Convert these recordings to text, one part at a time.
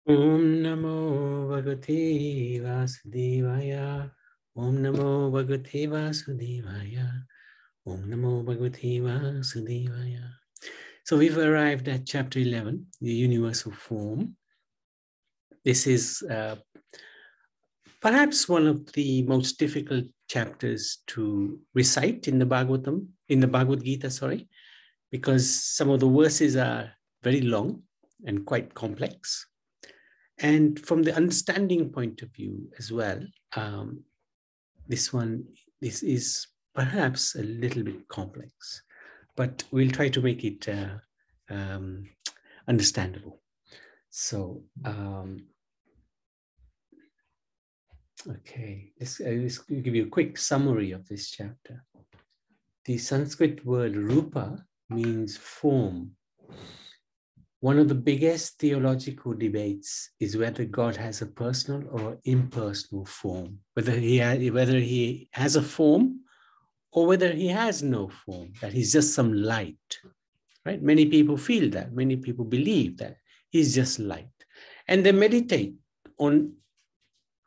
Om Namo Bhagavate Vasudevaya. Om Namo Bhagavate Vasudevaya. Om Namo Bhagavate Vasudevaya. So we've arrived at chapter 11, the universal form. This is perhaps one of the most difficult chapters to recite in the Bhagavatam, in the Bhagavad Gita, because some of the verses are very long and quite complex. And from the understanding point of view as well, this is perhaps a little bit complex, but we'll try to make it understandable. So, okay, let's give you a quick summary of this chapter. The Sanskrit word rupa means form. One of the biggest theological debates is whether God has a personal or impersonal form, whether he has a form or whether he has no form, that he's just some light, right? Many people feel that, many people believe that he's just light, and they meditate on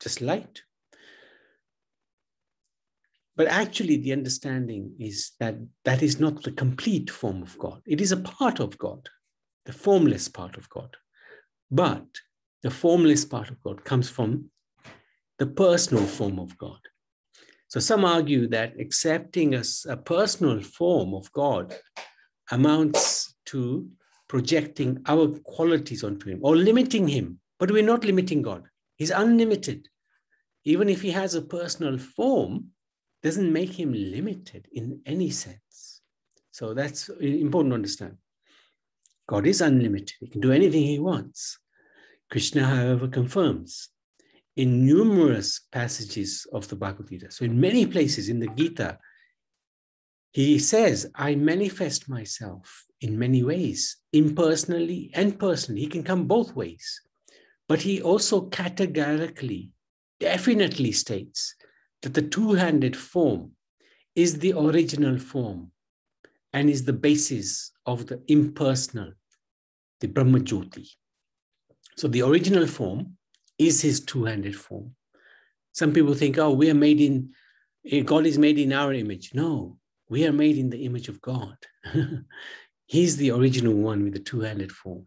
just light. But actually the understanding is that that is not the complete form of God. It is a part of God, the formless part of God. But the formless part of God comes from the personal form of God. So some argue that accepting a personal form of God amounts to projecting our qualities onto him or limiting him. But we're not limiting God. He's unlimited. Even if he has a personal form, doesn't make him limited in any sense. So that's important to understand. God is unlimited. He can do anything he wants. Krishna, however, confirms in numerous passages of the Bhagavad Gita. So in many places in the Gita, he says, I manifest myself in many ways, impersonally and personally. He can come both ways. But he also categorically, definitely states that the two-handed form is the original form and is the basis of the impersonal, the Brahma Jyoti. So the original form is his two-handed form. Some people think, oh, we are made in, God is made in our image. No, we are made in the image of God. He's the original one with the two-handed form.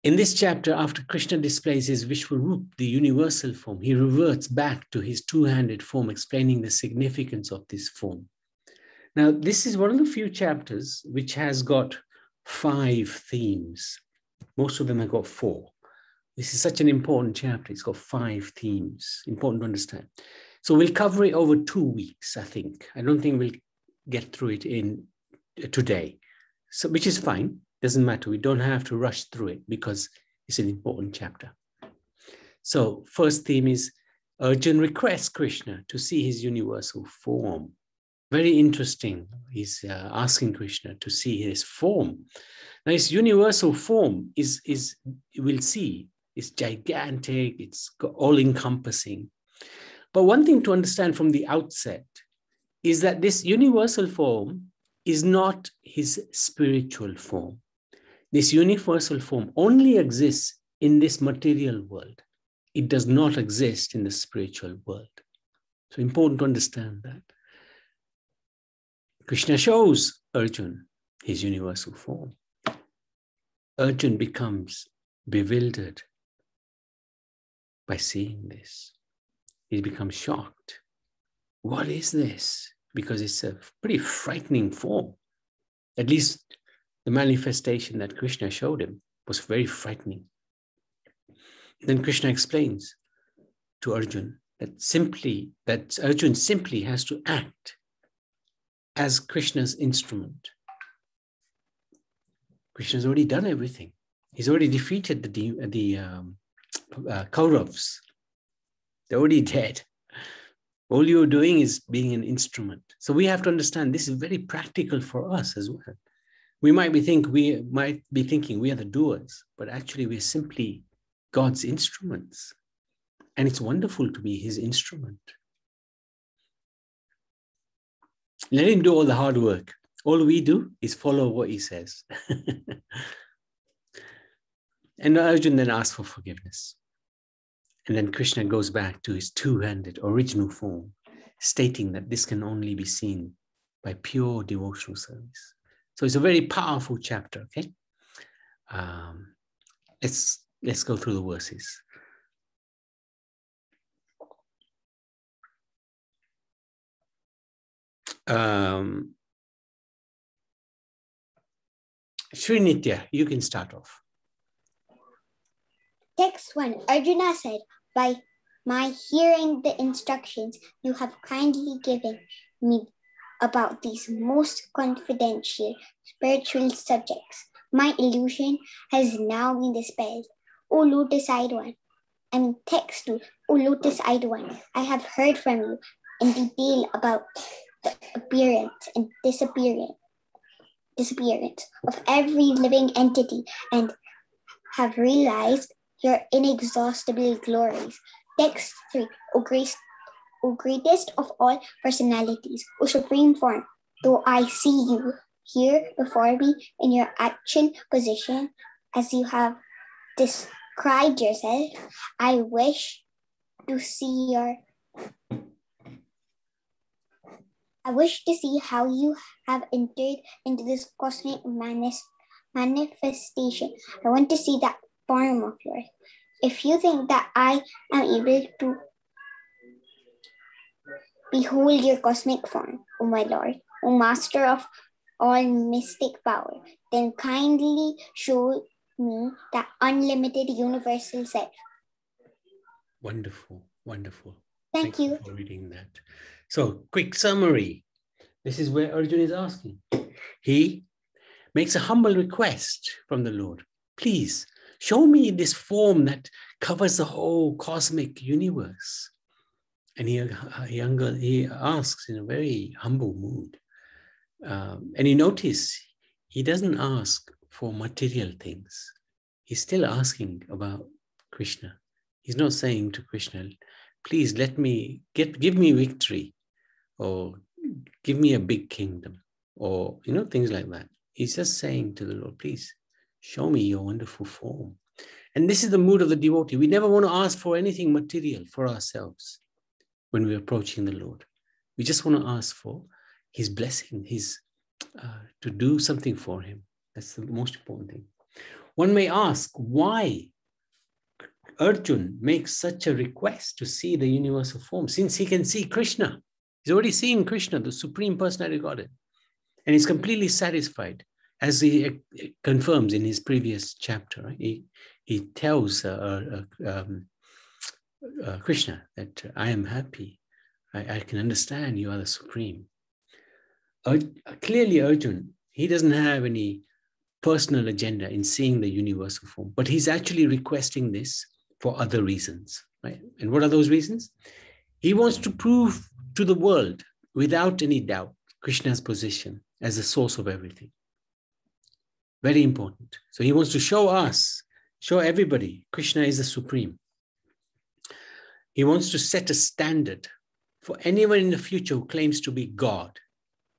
In this chapter, after Krishna displays his Vishwarup, the universal form, he reverts back to his two-handed form, explaining the significance of this form. Now, this is one of the few chapters which has got 5 themes. Most of them have got 4. This is such an important chapter. It's got 5 themes, important to understand. So we'll cover it over 2 weeks, I think. I don't think we'll get through it in today, so which is fine. Doesn't matter. We don't have to rush through it because it's an important chapter. So first theme is Arjuna requests Krishna to see his universal form. Very interesting. He's asking Krishna to see his form. Now his universal form we'll see, is gigantic. It's all-encompassing. But one thing to understand from the outset is that this universal form is not his spiritual form. This universal form only exists in this material world. It does not exist in the spiritual world. So important to understand that. Krishna shows Arjuna his universal form. Arjuna becomes bewildered by seeing this. He becomes shocked. What is this? Because it's a pretty frightening form. At least the manifestation that Krishna showed him was very frightening. Then Krishna explains to Arjuna that Arjuna simply has to act as Krishna's instrument. Krishna's already done everything. He's already defeated the Kauravas. They're already dead. All you're doing is being an instrument. So we have to understand this is very practical for us as well. We might be thinking we are the doers, but actually we're simply God's instruments. And it's wonderful to be his instrument. Let him do all the hard work. All we do is follow what he says. And Arjuna then asks for forgiveness. And then Krishna goes back to his two-handed original form, stating that this can only be seen by pure devotional service. So it's a very powerful chapter, okay? Let's go through the verses. Srinitya, you can start off. Text 1. Arjuna said, by my hearing the instructions you have kindly given me about these most confidential spiritual subjects, my illusion has now been dispelled. O lotus-eyed one. Text 2. O lotus-eyed one, I have heard from you in detail about the appearance and disappearance of every living entity and have realized your inexhaustible glories. Text 3. O greatest of all personalities, O supreme form, though I see you here before me in your action position as you have described yourself, I wish to see how you have entered into this cosmic manifestation. I want to see that form of yours. If you think that I am able to behold your cosmic form, O my Lord, O Master of all mystic power, then kindly show me that unlimited universal self. Wonderful, wonderful. Thank you for reading that. So, quick summary. This is where Arjuna is asking. He makes a humble request from the Lord. Please, show me this form that covers the whole cosmic universe. And he asks in a very humble mood. And you notice he doesn't ask for material things. He's still asking about Krishna. He's not saying to Krishna, please give me victory, or give me a big kingdom, or things like that. He's just saying to the Lord, please show me your wonderful form. And this is the mood of the devotee. We never want to ask for anything material for ourselves when we're approaching the Lord. We just want to ask for his blessing, to do something for him. That's the most important thing. One may ask why Arjuna makes such a request to see the universal form, since he can see Krishna. He's already seen Krishna, the Supreme Personality of Godhead, and he's completely satisfied, as he confirms in his previous chapter. Right? He tells Krishna that I am happy. I can understand you are the Supreme. Clearly, Arjuna, he doesn't have any personal agenda in seeing the universal form, but he's actually requesting this for other reasons. Right? And what are those reasons? He wants to prove to the world, without any doubt, Krishna's position as the source of everything. Very important. So he wants to show everybody, Krishna is the Supreme. He wants to set a standard for anyone in the future who claims to be God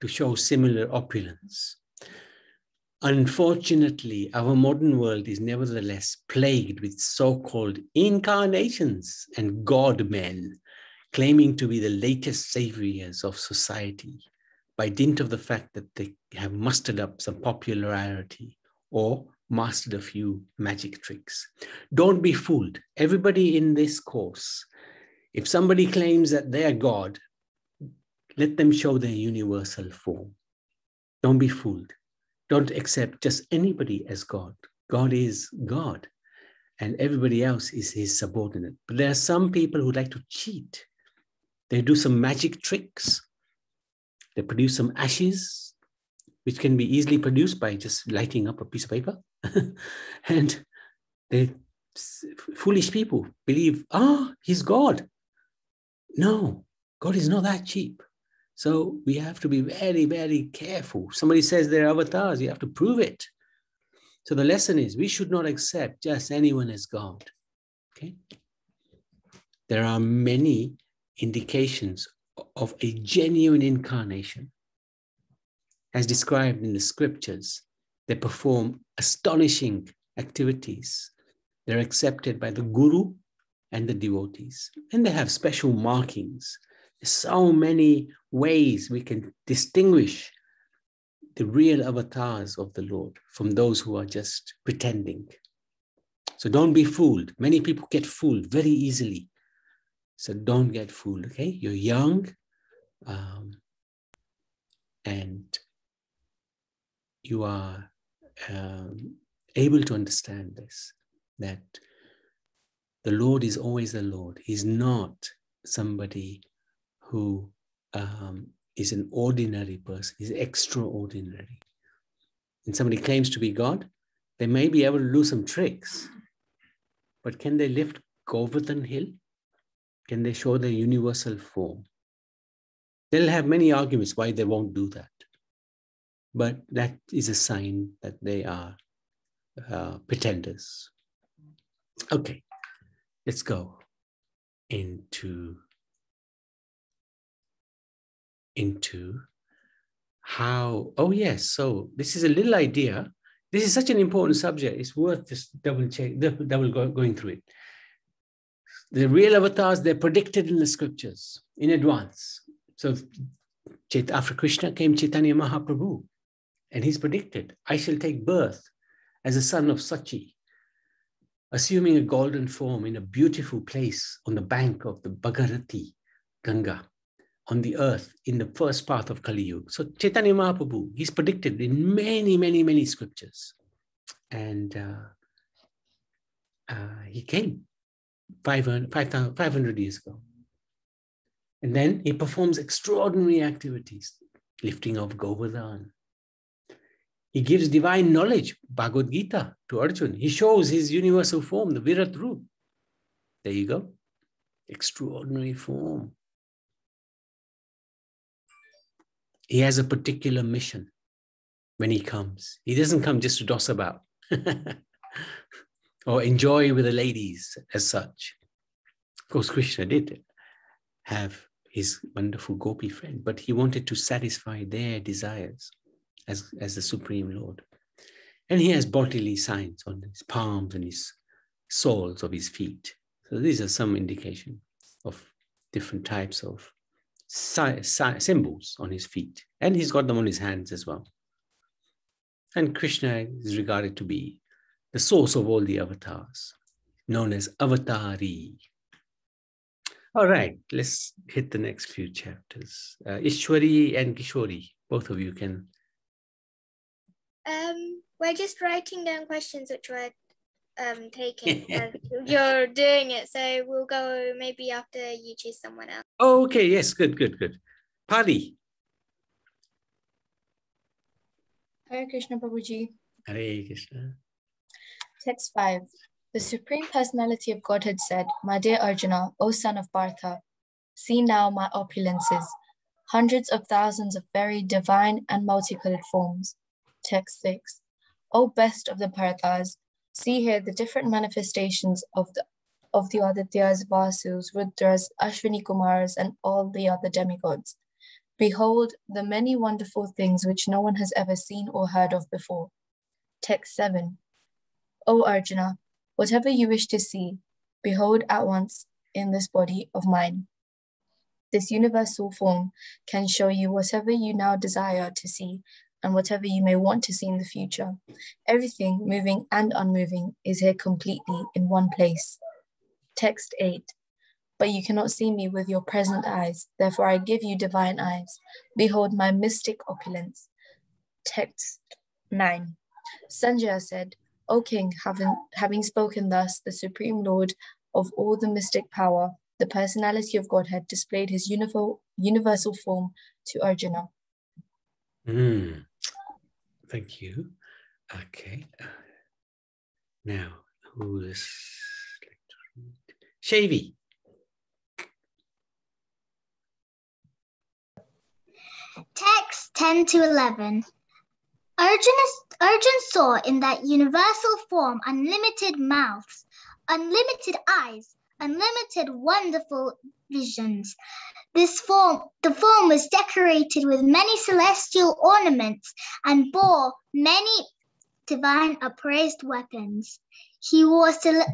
to show similar opulence. Unfortunately, our modern world is nevertheless plagued with so-called incarnations and God-men claiming to be the latest saviors of society by dint of the fact that they have mustered up some popularity or mastered a few magic tricks. Don't be fooled. Everybody in this course, if somebody claims that they are God, let them show their universal form. Don't be fooled. Don't accept just anybody as God. God is God, and everybody else is his subordinate. But there are some people who like to cheat. They do some magic tricks. They produce some ashes, which can be easily produced by just lighting up a piece of paper. And foolish people believe, he's God. No, God is not that cheap. So we have to be very, very careful. Somebody says they're avatars, you have to prove it. So the lesson is we should not accept just anyone as God. Okay? There are many indications of a genuine incarnation. As described in the scriptures, they perform astonishing activities They're accepted by the guru and the devotees. And they have special markings. There's so many ways we can distinguish the real avatars of the Lord from those who are just pretending. So don't be fooled. Many people get fooled very easily. So don't get fooled, okay? You're young and you are able to understand this, that the Lord is always the Lord. He's not somebody who is an ordinary person. He's extraordinary. And somebody claims to be God, they may be able to do some tricks, but can they lift Govardhan Hill? Can they show their universal form? They'll have many arguments why they won't do that. But that is a sign that they are pretenders. Okay, let's go into how, oh yes, so this is a little idea. This is such an important subject. It's worth just double going through it. The real avatars, they're predicted in the scriptures in advance. So after Krishna came Chaitanya Mahaprabhu, and he's predicted, I shall take birth as a son of Sachi, assuming a golden form in a beautiful place on the bank of the Bhagirati Ganga, on the earth in the first path of Kali Yuga. So Chaitanya Mahaprabhu, he's predicted in many, many, many scriptures. And he came 500 years ago. And then he performs extraordinary activities, lifting of Govardhan. He gives divine knowledge, Bhagavad Gita, to Arjuna. He shows his universal form, the Virat Roop. There you go. Extraordinary form. He has a particular mission when he comes. He doesn't come just to doss about or enjoy with the ladies as such. Of course, Krishna did have his wonderful gopi friend, but he wanted to satisfy their desires as the Supreme Lord. And he has bodily signs on his palms and his soles of his feet. So these are some indication of different types of symbols on his feet. And he's got them on his hands as well. And Krishna is regarded to be the source of all the avatars, known as Avatari. All right, let's hit the next few chapters. Ishwari and Kishori, both of you can. We're just writing down questions which we're taking. You're doing it, so we'll go maybe after you choose someone else. Oh, okay, yes, good. Pali. Hare Krishna Prabhuji. Hare Krishna. Text 5. The Supreme Personality of Godhead said, My dear Arjuna, O son of Partha, see now my opulences, hundreds of thousands of very divine and multicolored forms. Text 6. O best of the Bharatas, see here the different manifestations of the Adityas, Vasus, Rudras, Ashwini Kumars, and all the other demigods. Behold the many wonderful things which no one has ever seen or heard of before. Text 7. O Arjuna, whatever you wish to see, behold at once in this body of mine. This universal form can show you whatever you now desire to see and whatever you may want to see in the future. Everything, moving and unmoving, is here completely in one place. Text 8. But you cannot see me with your present eyes, therefore I give you divine eyes. Behold my mystic opulence. Text 9. Sanjaya said, O king, having spoken thus, the Supreme Lord of all the mystic power, the personality of Godhead, displayed his universal form to Arjuna. Thank you. Okay. Now, who is Shavi? Text 10 to 11. Arjuna saw in that universal form unlimited mouths, unlimited eyes, unlimited wonderful visions. The form was decorated with many celestial ornaments and bore many divine upraised weapons. He wore celestial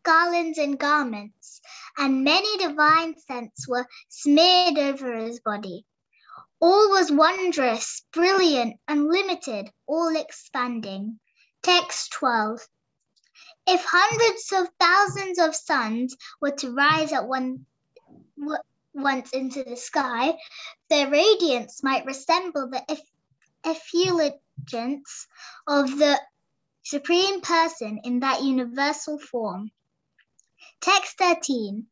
garlands and garments, and many divine scents were smeared over his body. All was wondrous, brilliant, unlimited, all expanding. Text 12. If hundreds of thousands of suns were to rise at once into the sky, their radiance might resemble the effulgence of the Supreme Person in that universal form. Text 13.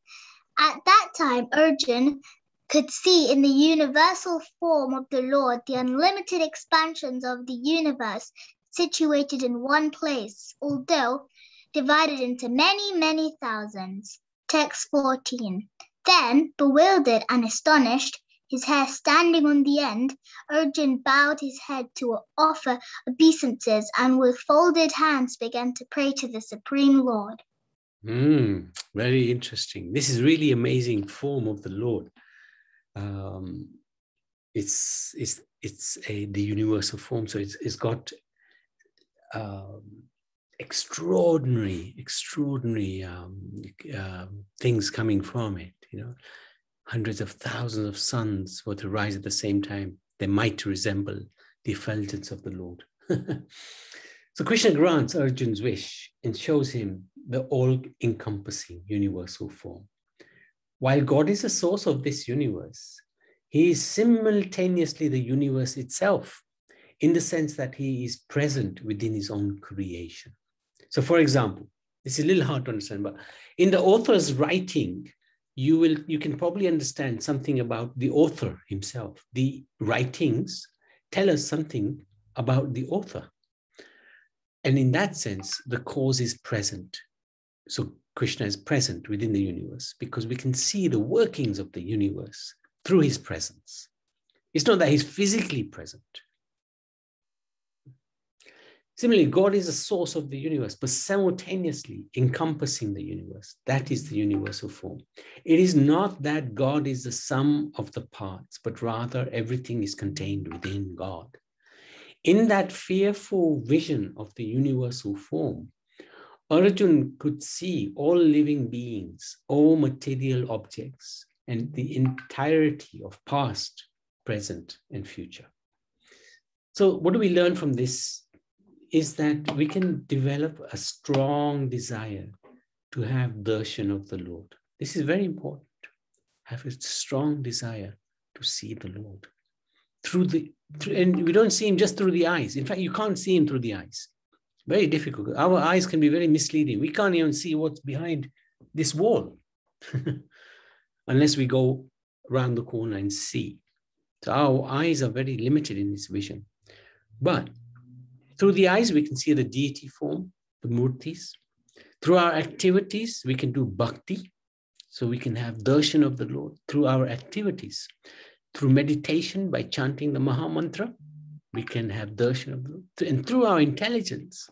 At that time, Arjuna could see in the universal form of the Lord the unlimited expansions of the universe situated in one place, although divided into many, many thousands. Text 14. Then, bewildered and astonished, his hair standing on the end, Arjuna bowed his head to offer obeisances and with folded hands began to pray to the Supreme Lord. Very interesting. This is really amazing form of the Lord. It's the universal form, so it's got extraordinary things coming from it. Hundreds of thousands of suns were to rise at the same time. They might resemble the effulgence of the Lord. So Krishna grants Arjuna's wish and shows him the all-encompassing universal form. While God is the source of this universe, he is simultaneously the universe itself, in the sense that he is present within his own creation. So for example, this is a little hard to understand, but in the author's writing, you can probably understand something about the author himself. The writings tell us something about the author. And in that sense, the cause is present. So Krishna is present within the universe because we can see the workings of the universe through his presence. It's not that he's physically present. Similarly, God is the source of the universe, but simultaneously encompassing the universe. That is the universal form. It is not that God is the sum of the parts, but rather everything is contained within God. In that fearful vision of the universal form, Arjuna could see all living beings, all material objects, and the entirety of past, present, and future. So what do we learn from this? Is that we can develop a strong desire to have darshan of the Lord. This is very important. Have a strong desire to see the Lord. And we don't see him just through the eyes. In fact, you can't see him through the eyes. Very difficult. Our eyes can be very misleading. We can't even see what's behind this wall unless we go around the corner and see. So our eyes are very limited in this vision. But through the eyes, we can see the deity form, the murtis. Through our activities, we can do bhakti. So we can have darshan of the Lord through our activities. Through meditation, by chanting the Maha Mantra, we can have darshan of the Lord. And through our intelligence.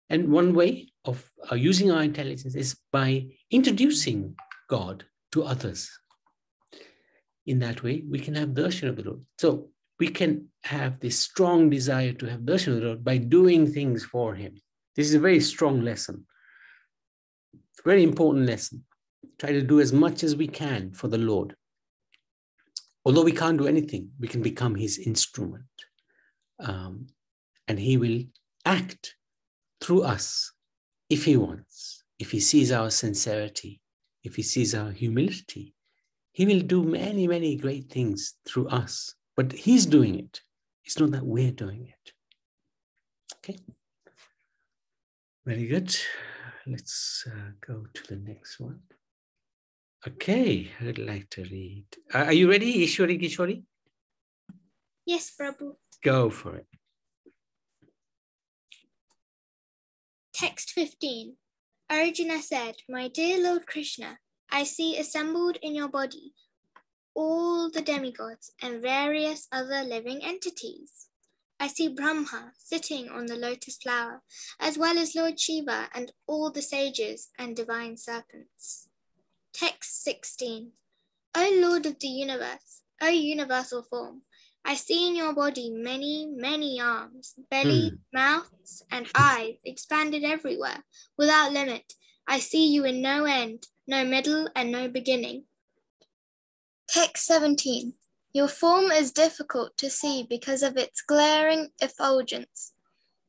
And one way of using our intelligence is by introducing God to others. In that way, we can have darshan of the Lord. So we can have this strong desire to have darshan of the Lord by doing things for him. This is a very strong lesson. It's a very important lesson. Try to do as much as we can for the Lord. Although we can't do anything, we can become his instrument. And he will act through us if he wants. If he sees our sincerity, if he sees our humility, he will do many, many great things through us. But he's doing it. It's not that we're doing it. Okay. Very good. Let's go to the next one. Okay, I'd like to read. Are you ready, Ishwari Kishwari? Yes, Prabhu. Go for it. Text 15. Arjuna said, "My dear Lord Krishna, I see assembled in your body all the demigods and various other living entities. I see Brahma sitting on the lotus flower, as well as Lord Shiva and all the sages and divine serpents." Text 16. O Lord of the universe, O universal form, I see in your body many, many arms, belly, mouths, and eyes expanded everywhere, without limit. I see you in no end, no middle, and no beginning. Text 17. Your form is difficult to see because of its glaring effulgence,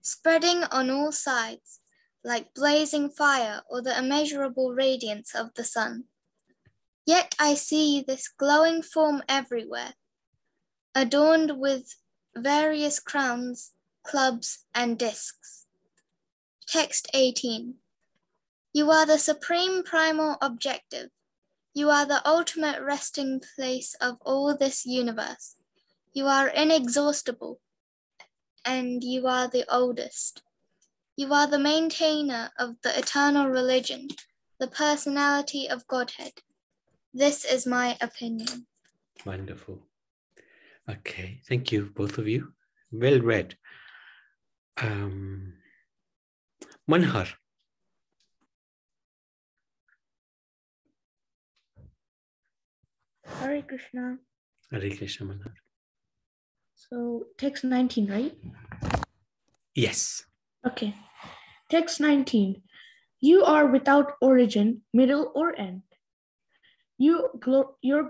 spreading on all sides, like blazing fire or the immeasurable radiance of the sun. Yet I see this glowing form everywhere, adorned with various crowns, clubs, and discs. Text 18. You are the supreme primal objective. You are the ultimate resting place of all this universe. You are inexhaustible, and you are the oldest. You are the maintainer of the eternal religion, the personality of Godhead. This is my opinion. Wonderful. Okay, thank you, both of you. Well read. Manhar. Hare Krishna. Hare Krishna, Manhar. So text 19, right? Yes. Okay. Text 19. You are without origin, middle, or end. Your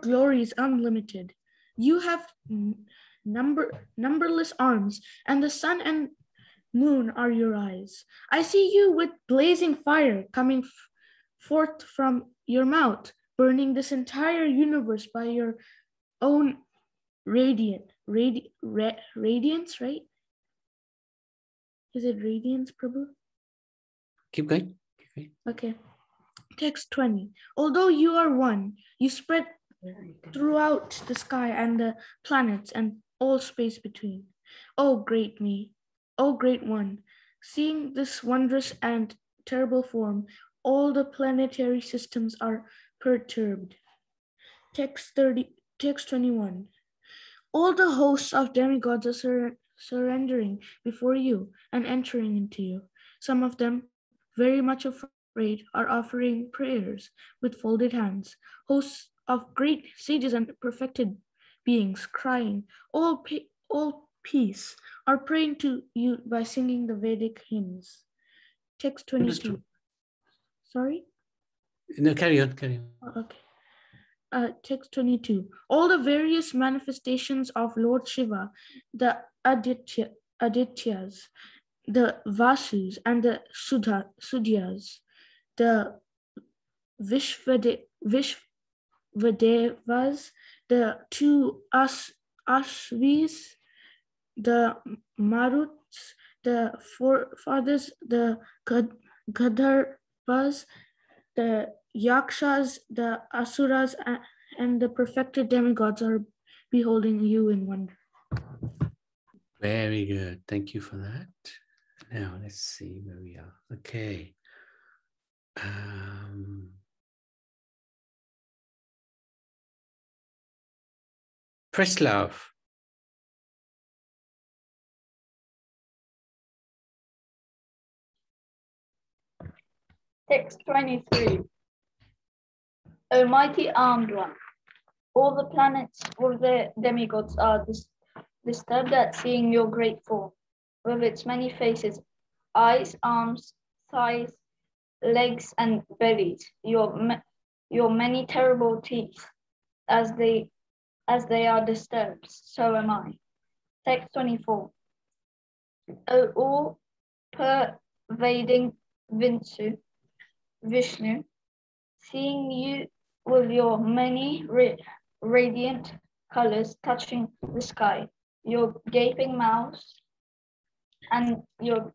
glory is unlimited. You have numberless arms, and the sun and moon are your eyes. I see you with blazing fire coming forth from your mouth, burning this entire universe by your own radiance, right? Is it radiance, Prabhu? Keep going. Okay. Text 20. Although you are one, you spread throughout the sky and the planets and all space between. Oh, great me, oh, great one, seeing this wondrous and terrible form, all the planetary systems are perturbed. Text 21. All the hosts of demigods are surrendering before you and entering into you. Some of them, very much afraid, are offering prayers with folded hands. Hosts of great sages and perfected beings crying, all peace, are praying to you by singing the Vedic hymns. Text 22. Understood. Sorry? No, carry on. Okay. Text 22. All the various manifestations of Lord Shiva, the Adityas, the Vasus, and the Sudyas, the Vishvadevas, the two Ashvis, the Maruts, the forefathers, the Gadharvas, the Yakshas, the Asuras, and the perfected demigods are beholding you in wonder. Very good. Thank you for that. Now let's see where we are. Okay. Preslav. Text 23. O mighty armed one, all the planets with their demigods are disturbed at seeing your great form, with its many faces, eyes, arms, thighs, legs, and bellies, your many terrible teeth, as they are disturbed, so am I. Text 24. O all-pervading Vishnu, seeing you with your many radiant colors touching the sky, your gaping mouths, and your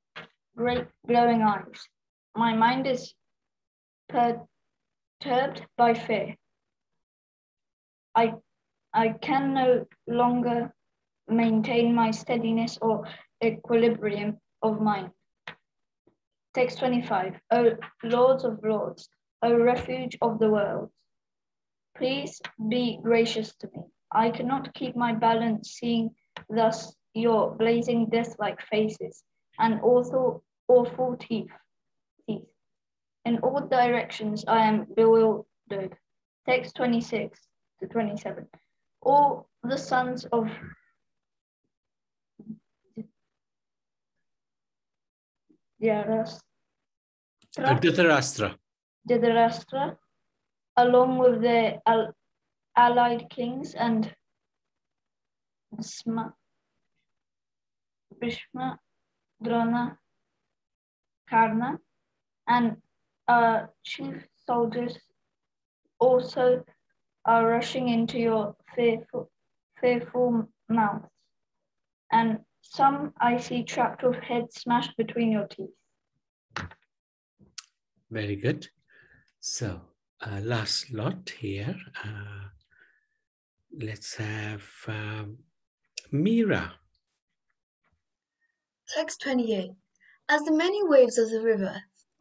great glowing eyes. My mind is perturbed by fear. I can no longer maintain my steadiness or equilibrium of mind. Text 25. O Lords of Lords, O refuge of the world, please be gracious to me. I cannot keep my balance seeing thus your blazing death-like faces and awful teeth. In all directions I am bewildered. Text 26 to 27. All the sons of Dhritarashtra, along with the allied kings and Bhishma, Drona, Karna, and chief soldiers also are rushing into your fearful mouths, and some I see trapped with heads smashed between your teeth. Very good. So, last lot here. Let's have Meera. Text 28. As the many waves of the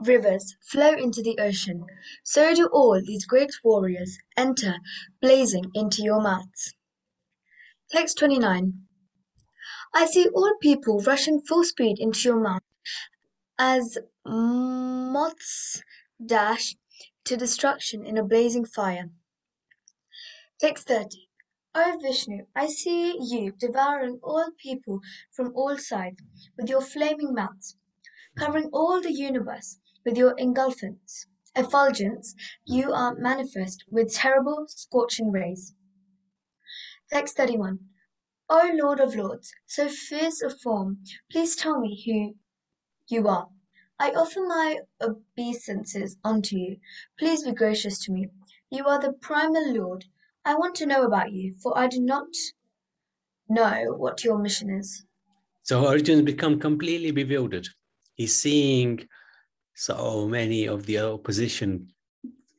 rivers flow into the ocean, so do all these great warriors enter blazing into your mouths. Text 29. I see all people rushing full speed into your mouth as moths dash to destruction in a blazing fire. Text 30. O Vishnu, I see you devouring all people from all sides with your flaming mouths, covering all the universe with your effulgence, you are manifest with terrible scorching rays. Text 31. O Lord of Lords, so fierce of form, please tell me who you are. I offer my obeisances unto you. Please be gracious to me. You are the primal Lord. I want to know about you, for I do not know what your mission is. So Arjun's become completely bewildered. He's seeing so many of the opposition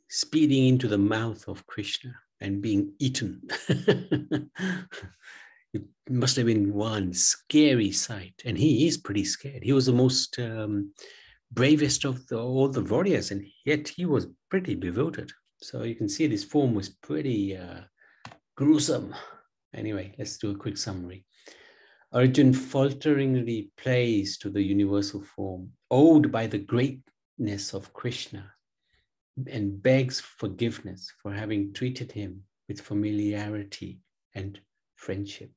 speeding into the mouth of Krishna and being eaten. It must have been one scary sight. And he is pretty scared. He was the most bravest of all the warriors, and yet he was pretty bewildered. So you can see this form was pretty gruesome. Anyway, let's do a quick summary. Arjun falteringly prays to the universal form, awed by the greatness of Krishna, and begs forgiveness for having treated him with familiarity and friendship.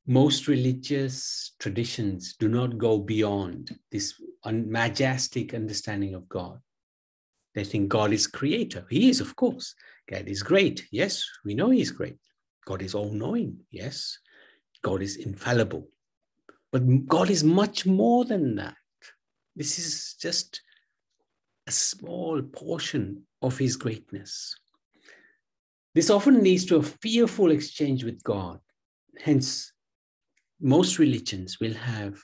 Most religious traditions do not go beyond this majestic understanding of God. They think God is creator. He is, of course. God is great. Yes, we know he is great. God is all-knowing. Yes. God is infallible. But God is much more than that. This is just a small portion of his greatness. This often leads to a fearful exchange with God. Hence, most religions will have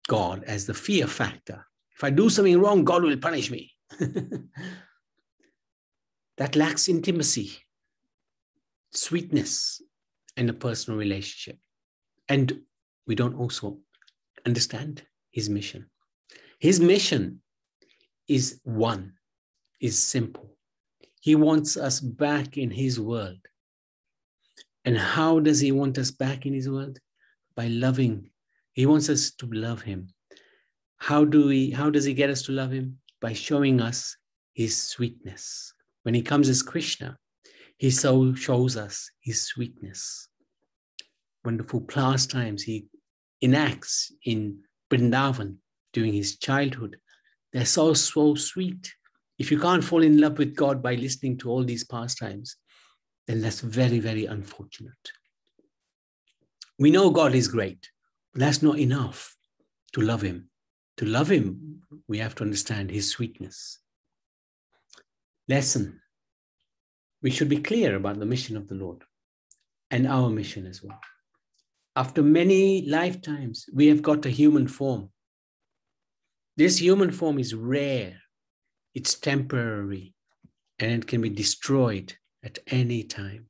God as the fear factor. If I do something wrong, God will punish me. That lacks intimacy, sweetness, and a personal relationship. And we don't also understand his mission. His mission is one, is simple. He wants us back in his world. And how does he want us back in his world? By loving. He wants us to love him. How does he get us to love him? By showing us his sweetness. When he comes as Krishna, he so shows us his sweetness. Wonderful pastimes he enacts in Vrindavan during his childhood. They're so sweet. If you can't fall in love with God by listening to all these pastimes, then that's very, very unfortunate. We know God is great, but that's not enough to love him. To love him, we have to understand his sweetness. Lesson. We should be clear about the mission of the Lord and our mission as well. After many lifetimes, we have got a human form. This human form is rare. It's temporary, and it can be destroyed at any time.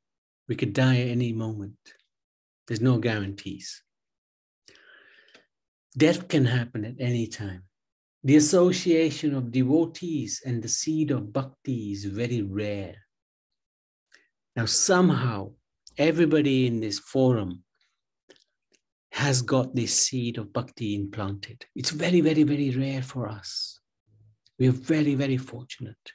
We could die at any moment. There's no guarantees. Death can happen at any time. The association of devotees and the seed of bhakti is very rare. Now, somehow, everybody in this forum has got this seed of bhakti implanted. It's very, very, very rare for us. We are very, very fortunate.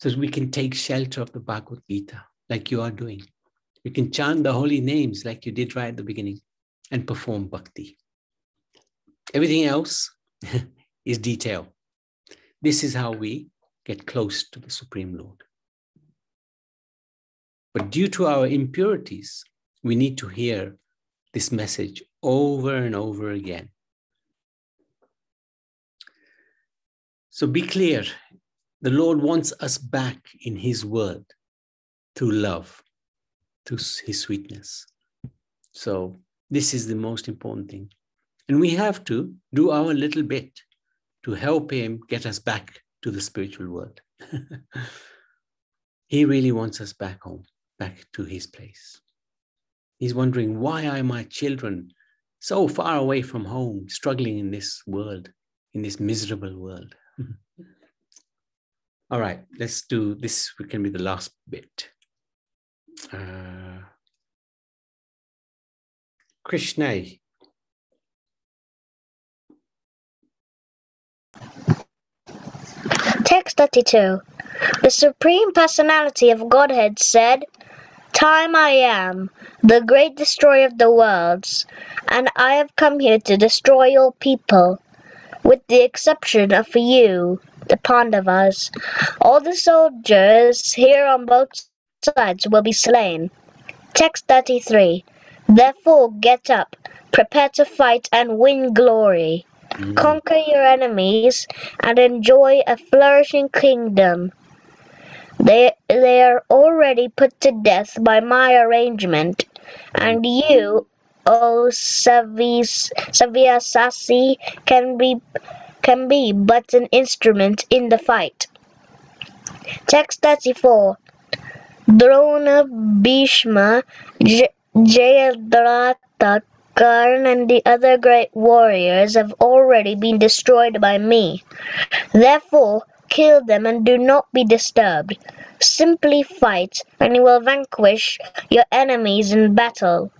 So we can take shelter of the Bhagavad Gita like you are doing. We can chant the holy names like you did right at the beginning and perform bhakti. Everything else is detail. This is how we get close to the Supreme Lord. But due to our impurities, we need to hear this message over and over again. So be clear, the Lord wants us back in His word through love, through His sweetness. So this is the most important thing. And we have to do our little bit to help Him get us back to the spiritual world. He really wants us back home, back to His place. He's wondering, why are my children so far away from home, struggling in this world, in this miserable world? All right, let's do this. It can be the last bit. Krishna. Text 32. The Supreme Personality of Godhead said, Time I am, the great destroyer of the worlds, and I have come here to destroy all people, with the exception of you, the Pandavas. All the soldiers here on both sides will be slain. Text 33. Therefore get up, prepare to fight and win glory. Conquer your enemies and enjoy a flourishing kingdom. They are already put to death by my arrangement, and you, O Savyasasi, can be but an instrument in the fight. Text 34. Drona, Bhishma, Jayadratha, Karn, and the other great warriors have already been destroyed by me. Therefore, kill them and do not be disturbed. Simply fight, and you will vanquish your enemies in battle.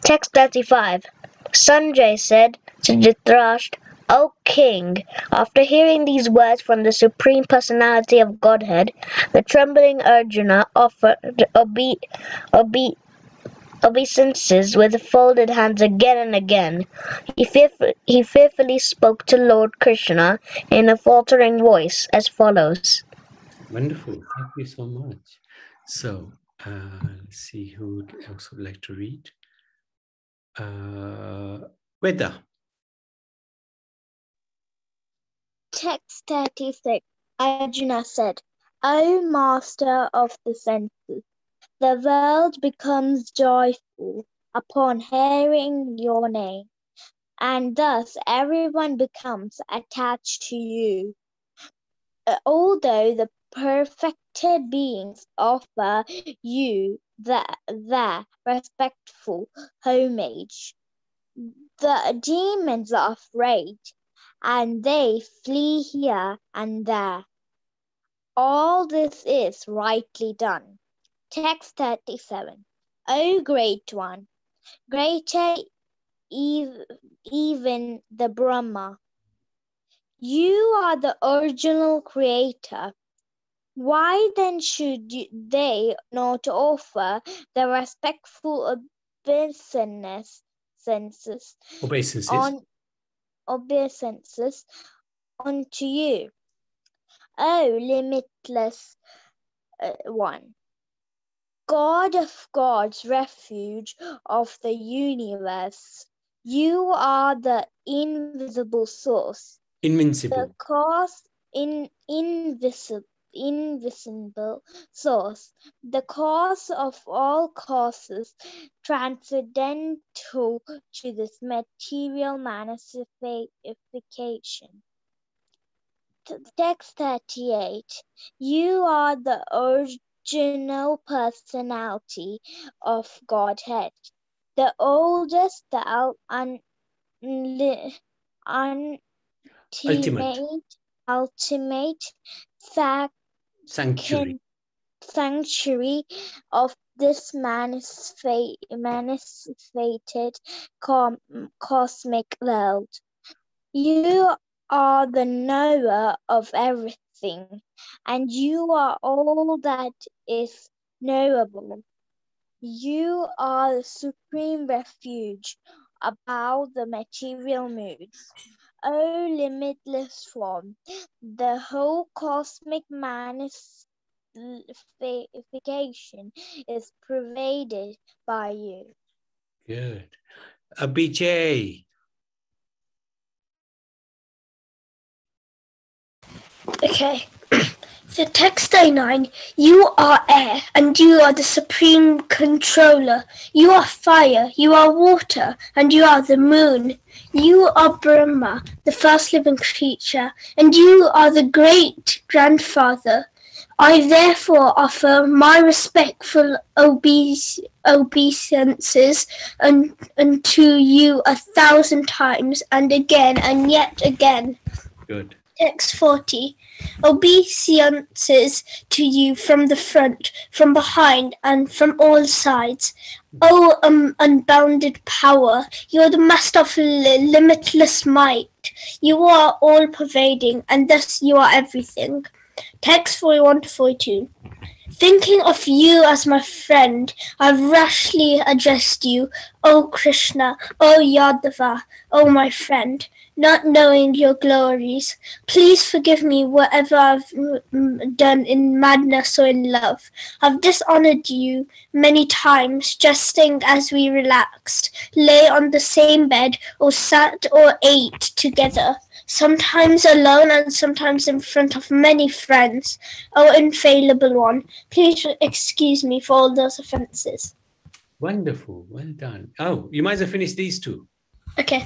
Text 35. Sanjay said to Dhritarashtra, O king, after hearing these words from the Supreme Personality of Godhead, the trembling Arjuna offered obeisances with folded hands again and again. He fearfully spoke to Lord Krishna in a faltering voice as follows. Wonderful. Thank you so much. So, let's see who else would like to read. Veda. Text 36. Arjuna said, O master of the senses, the world becomes joyful upon hearing your name, and thus everyone becomes attached to you. Although the perfected beings offer you the respectful homage, the demons are afraid, and they flee here and there. All this is rightly done. Text 37. O Great One, greater even the Brahma, you are the original creator. Why then should they not offer the respectful obeisances unto you? O limitless One, God of gods, refuge of the universe, you are the invisible source. Invincible. The cause invisible source, the cause of all causes, transcendental to this material manifestation. Text 38. You are the original personality of Godhead, the oldest, the ultimate sanctuary of this manifested cosmic world. You are the knower of everything, and you are all that is knowable. You are the supreme refuge about the material moods. O limitless form, the whole cosmic manifestation is pervaded by you. Good. BJ. Okay. So text day 9, you are air and you are the supreme controller. You are fire, you are water, and you are the moon. You are Brahma, the first living creature, and you are the great grandfather. I therefore offer my respectful obeisances unto you 1,000 times, and again, and yet again. Good. Text 40. Obeisances to you from the front, from behind, and from all sides. O unbounded power, you are the master of limitless might. You are all-pervading, and thus you are everything. Text 41 to 42. Thinking of you as my friend, I have rashly addressed you, O Krishna, O Yadava, O my friend, not knowing your glories. Please forgive me whatever I've done in madness or in love. I've dishonored you many times, jesting as we relaxed, lay on the same bed, or sat or ate together, sometimes alone and sometimes in front of many friends. O infallible one, please excuse me for all those offences. Wonderful. Well done. Oh, you might as well finish these two. Okay.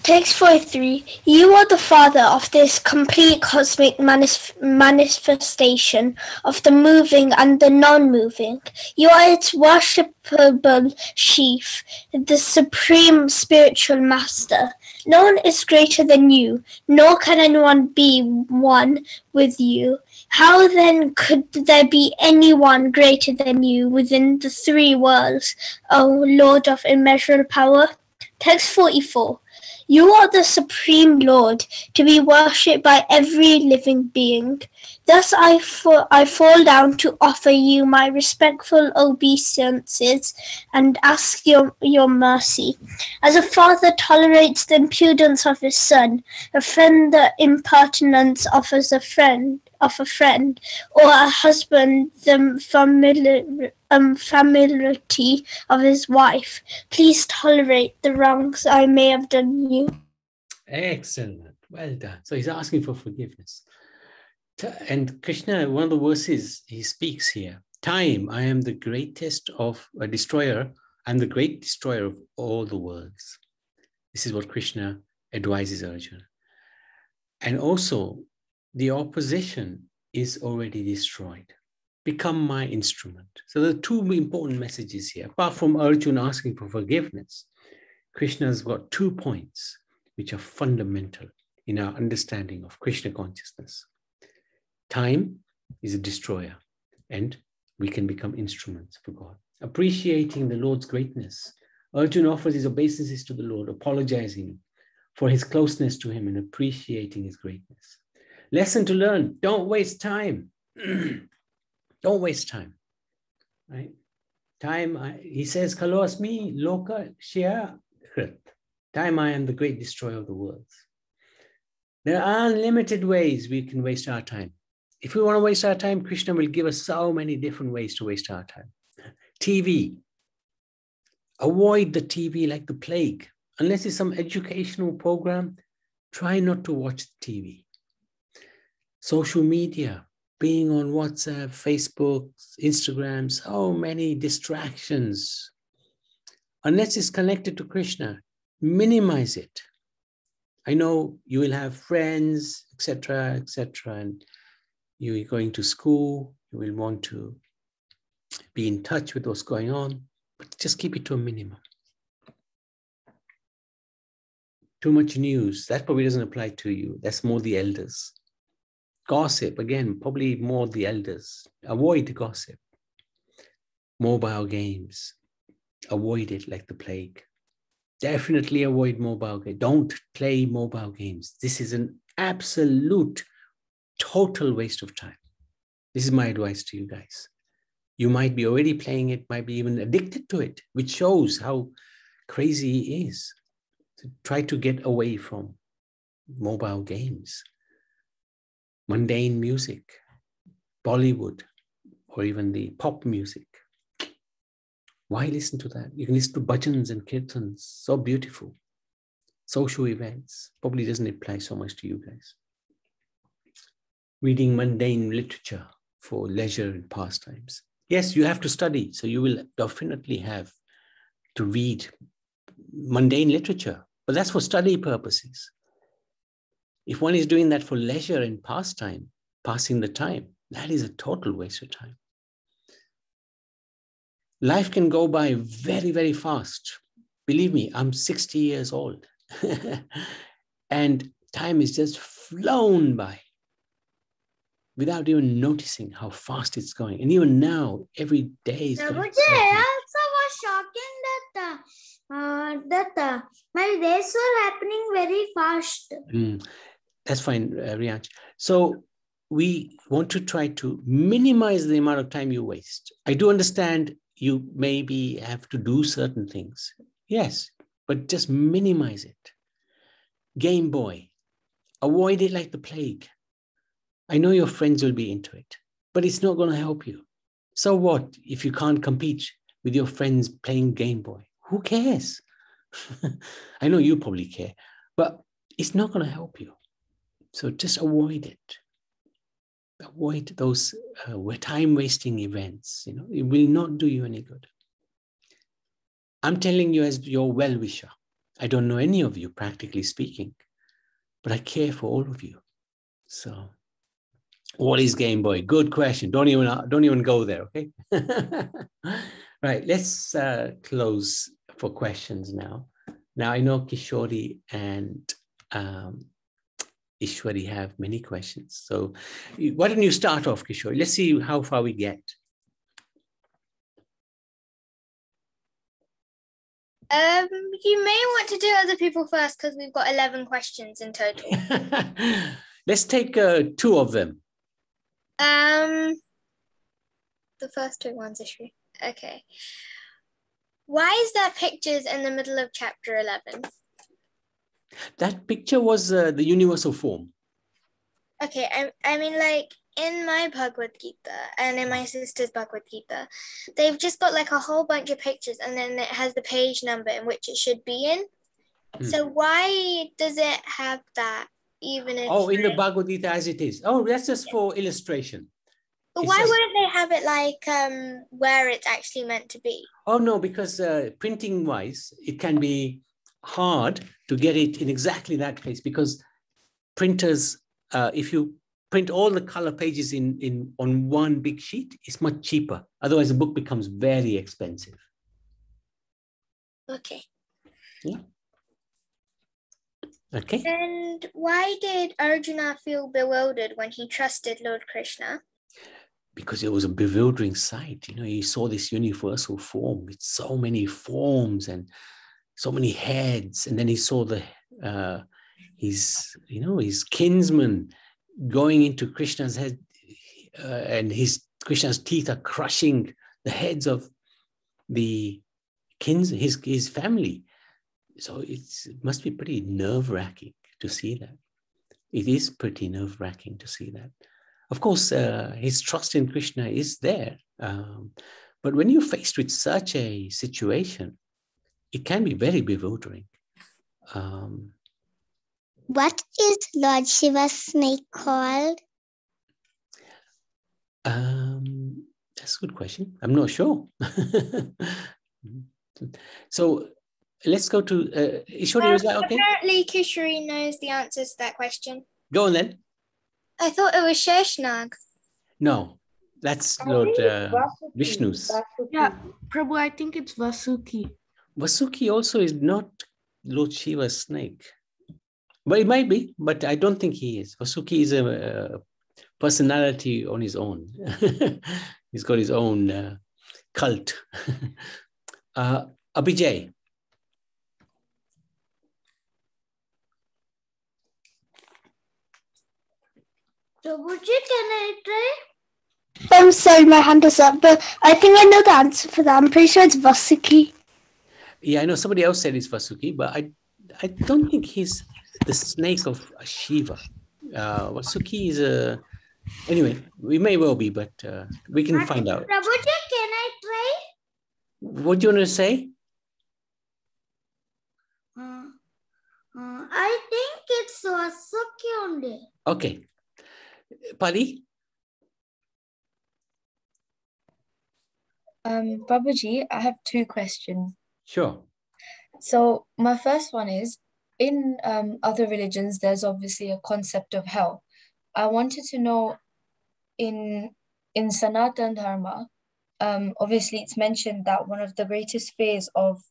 Text 43. You are the father of this complete cosmic manifestation of the moving and the non-moving. You are its worshipable chief, the supreme spiritual master. No one is greater than you, nor can anyone be one with you. How then could there be anyone greater than you within the three worlds, O Lord of immeasurable power? Text 44. You are the Supreme Lord, to be worshipped by every living being. Thus I fall down to offer you my respectful obeisances and ask your mercy. As a father tolerates the impudence of his son, a friend the impertinence of a friend, or a husband the familiarity of his wife. Please tolerate the wrongs I may have done you. Excellent. Well done. So he's asking for forgiveness. And Krishna, one of the verses he speaks here, time, I am the greatest of a destroyer. I'm the great destroyer of all the worlds. This is what Krishna advises Arjuna. And also, the opposition is already destroyed. Become my instrument. So there are two important messages here. Apart from Arjuna asking for forgiveness, Krishna's got 2 points which are fundamental in our understanding of Krishna consciousness. Time is a destroyer, and we can become instruments for God. Appreciating the Lord's greatness, Arjuna offers his obeisances to the Lord, apologizing for his closeness to him and appreciating his greatness. Lesson to learn, don't waste time. Don't waste time, right? Time, he says, Kalo asmi loka shya krit. Time, I am the great destroyer of the worlds. There are unlimited ways we can waste our time. If we want to waste our time, Krishna will give us so many different ways to waste our time. TV. Avoid the TV like the plague. Unless it's some educational program, try not to watch TV. Social media, being on WhatsApp, Facebook, Instagram, so many distractions. Unless it's connected to Krishna, minimize it. I know you will have friends, etc., and you're going to school, you will want to be in touch with what's going on, but just keep it to a minimum. Too much news, that probably doesn't apply to you. That's more the elders. Gossip, again, probably more the elders. Avoid gossip. Mobile games, avoid it like the plague. Definitely avoid mobile games. Don't play mobile games. This is an absolute, total waste of time. This is my advice to you guys. You might be already playing it, might be even addicted to it, which shows how crazy he is. To try to get away from mobile games, mundane music, Bollywood, or even the pop music. Why listen to that? You can listen to bhajans and kirtans, so beautiful. Social events, probably doesn't apply so much to you guys. Reading mundane literature for leisure and pastimes. Yes, you have to study, so you will definitely have to read mundane literature, but that's for study purposes. If one is doing that for leisure and pastime, passing the time, that is a total waste of time. Life can go by very, very fast. Believe me, I'm 60 years old and time is just flown by without even noticing how fast it's going. And even now, every day is going. Also was shocking that my days were happening very fast. That's fine, Riyansh. So we want to try to minimize the amount of time you waste. I do understand you maybe have to do certain things. Yes, but just minimize it. Game Boy, avoid it like the plague. I know your friends will be into it, but it's not going to help you. So what if you can't compete with your friends playing Game Boy? Who cares? I know you probably care, but it's not going to help you. So just avoid it. Avoid those time-wasting events. You know, it will not do you any good. I'm telling you as your well-wisher. I don't know any of you, practically speaking, but I care for all of you. So, what is Game Boy? Good question. Don't even go there. Okay. Right. Let's close for questions now. Now I know Kishori and Ishwari have many questions. So why don't you start off, Kishori? Let's see how far we get. You may want to do other people first because we've got 11 questions in total. Let's take 2 of them. The first 2 ones, Ishwari. Okay. Why is there pictures in the middle of chapter 11? That picture was the universal form. Okay, I mean, like in my Bhagavad Gita and in my sister's Bhagavad Gita, they've just got like a whole bunch of pictures and then it has the page number in which it should be in. So why does it have that even if... Oh, in the Bhagavad Gita as it is. Oh, that's just for illustration. But why wouldn't they have it like where it's actually meant to be? Oh, no, because printing wise, it can be hard to get it in exactly that place because printers, if you print all the color pages on one big sheet, it's much cheaper. Otherwise, the book becomes very expensive. Okay. Yeah. Okay. And why did Arjuna feel bewildered when he trusted Lord Krishna? Because it was a bewildering sight. You know, he saw this universal form with so many forms and so many heads. And then he saw his kinsman going into Krishna's head, and Krishna's teeth are crushing the heads of the his family. So it must be pretty nerve-wracking to see that. It is pretty nerve-wracking to see that. Of course, his trust in Krishna is there. But when you're faced with such a situation, it can be very bewildering. What is Lord Shiva's snake called? That's a good question. I'm not sure. So let's go to Ishwari. Is that okay? Apparently, Kishori knows the answers to that question. Go on then. I thought it was Sheshnag. No, that's Lord Vishnu's. Yeah, Prabhu, I think it's Vasuki. Vasuki also is not Lord Shiva's snake. But it might be, but I don't think he is. Vasuki is a personality on his own. He's got his own cult. Abhijay. Prabhuji, can I try? I'm sorry, my hand is up, but I think I know the answer for that. I'm pretty sure it's Vasuki. Yeah, I know somebody else said it's Vasuki, but I don't think he's the snake of Shiva. Vasuki is a... Anyway, we may well be, but we can find out. Prabhuji, can I try? What do you want to say? I think it's Vasuki only. Okay. Pali? Babaji, I have two questions. Sure. So my first one is, in other religions, there's obviously a concept of hell. I wanted to know, in Sanatan Dharma, obviously it's mentioned that one of the greatest fears of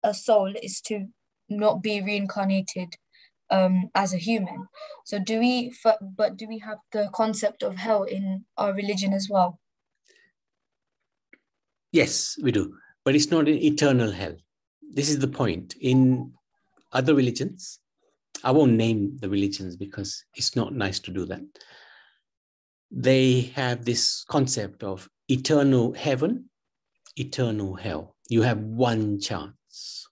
a soul is to not be reincarnated as a human. So do we have the concept of hell in our religion as well? Yes, we do. But it's not an eternal hell. This is the point. In other religions, I won't name the religions because it's not nice to do that. They have this concept of eternal heaven, eternal hell. You have one chance.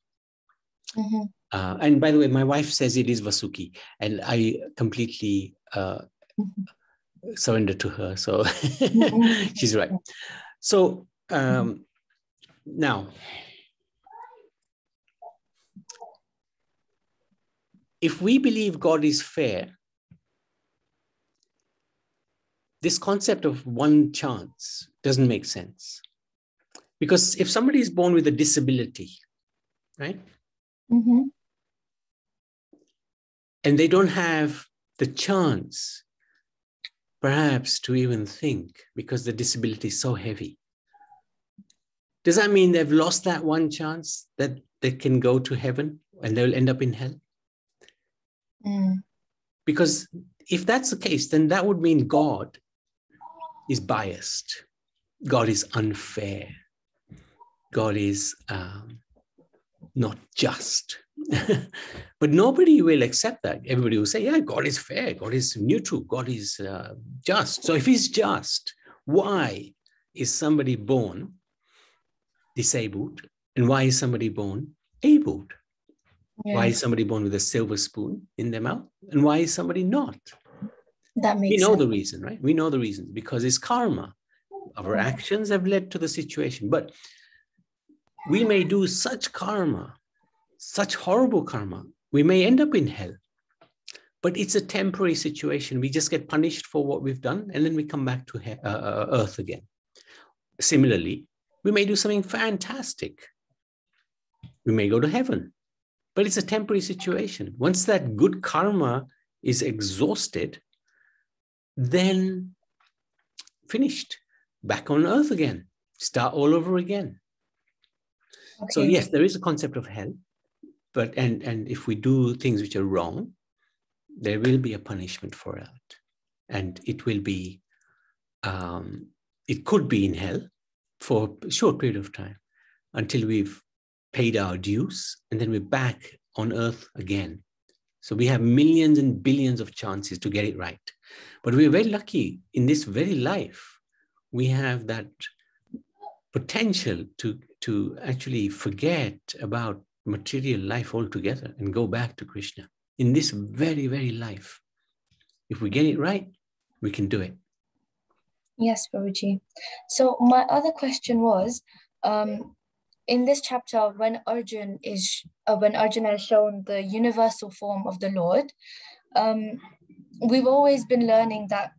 Mm-hmm. And by the way, my wife says it is Vasuki, and I completely surrender to her. So she's right. So now, if we believe God is fair, this concept of one chance doesn't make sense. Because if somebody is born with a disability, right? Mm-hmm. And they don't have the chance, perhaps, to even think because the disability is so heavy. Does that mean they've lost that one chance that they can go to heaven and they'll end up in hell? Mm. Because if that's the case, then that would mean God is biased. God is unfair. God is not just. But nobody will accept that. Everybody will say, yeah, God is fair. God is neutral. God is just. So if he's just, why is somebody born disabled? And why is somebody born abled? Yeah. Why is somebody born with a silver spoon in their mouth? And why is somebody not? That makes We know sense. the reason, right? We know the reason because it's karma. Our actions have led to the situation. But we may do such karma, such horrible karma, we may end up in hell. But it's a temporary situation. We just get punished for what we've done, and then we come back to earth again. Similarly, we may do something fantastic. We may go to heaven. But it's a temporary situation. Once that good karma is exhausted, then finished. Back on earth again. Start all over again. Okay. So yes, there is a concept of hell. But and if we do things which are wrong, there will be a punishment for that. And it will be, it could be in hell for a short period of time until we've paid our dues, and then we're back on earth again. So we have millions and billions of chances to get it right. But we're very lucky in this very life. We have that potential to actually forget about material life altogether and go back to Krishna in this very, very life. If we get it right, we can do it. Yes, Babaji. So my other question was, in this chapter, when Arjuna is shown the universal form of the Lord, we've always been learning that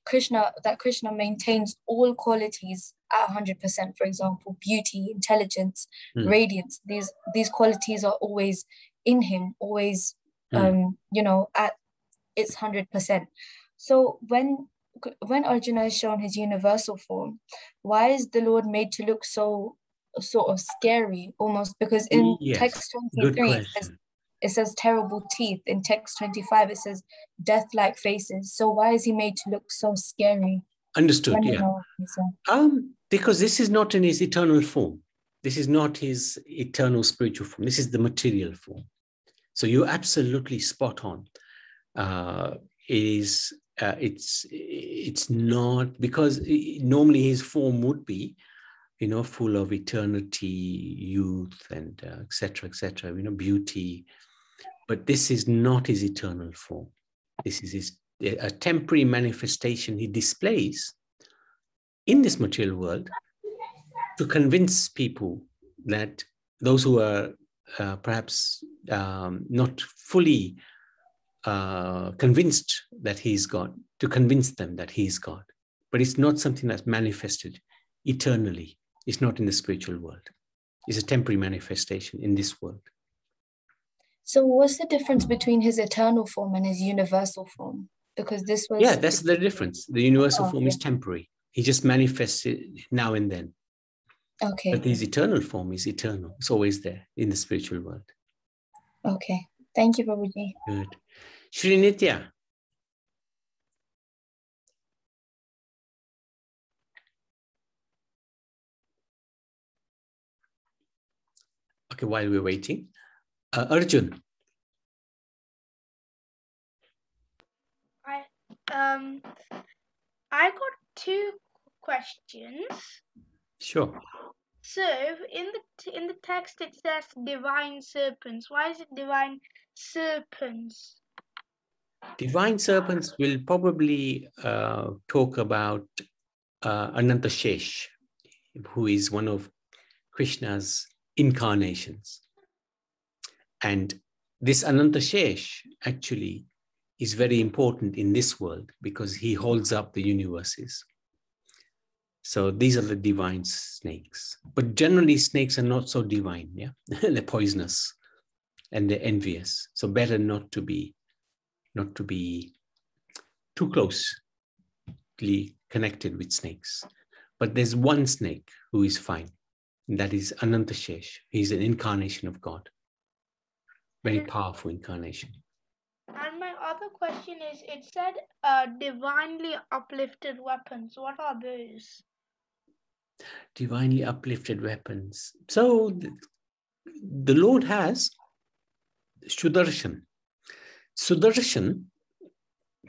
Krishna maintains all qualities at 100%. For example, beauty, intelligence, radiance. These qualities are always in him, always at its 100%. So when Arjuna is shown his universal form, why is the Lord made to look so sort of scary almost? Because in text 23 it says terrible teeth. In text 25 it says death-like faces. So why is he made to look so scary? Understood. Because this is not in his eternal form. This is not his eternal spiritual form. This is the material form. So you're absolutely spot on. It's not, because normally his form would be full of eternity, youth, and etc., beauty. But this is not his eternal form. This is a temporary manifestation he displays in this material world to convince people, that those who are perhaps not fully convinced that he's God, to convince them that he's God. But it's not something that's manifested eternally. It's not in the spiritual world. It's a temporary manifestation in this world. So what's the difference between his eternal form and his universal form? Because this was... Yeah, that's the difference. The universal form is temporary. He just manifests it now and then. Okay. But his eternal form is eternal. It's always there in the spiritual world. Okay. Thank you, Prabhuji. Good. Shri Nitya. Okay, while we're waiting, Arjun. I got two questions. Sure. So in the text it says divine serpents. Why is it divine serpents? Divine serpents will probably talk about Anantashesh, who is one of Krishna's incarnations. And this Anantashesh actually is very important in this world because he holds up the universes. So these are the divine snakes. But generally snakes are not so divine, yeah? They're poisonous and they're envious. So better not to be too closely connected with snakes. But there's one snake who is fine, and that is Anantashesh. He's an incarnation of God. Very powerful incarnation. And my other question is, it said divinely uplifted weapons. What are those? Divinely uplifted weapons. So the Lord has Sudarshan. Sudarshan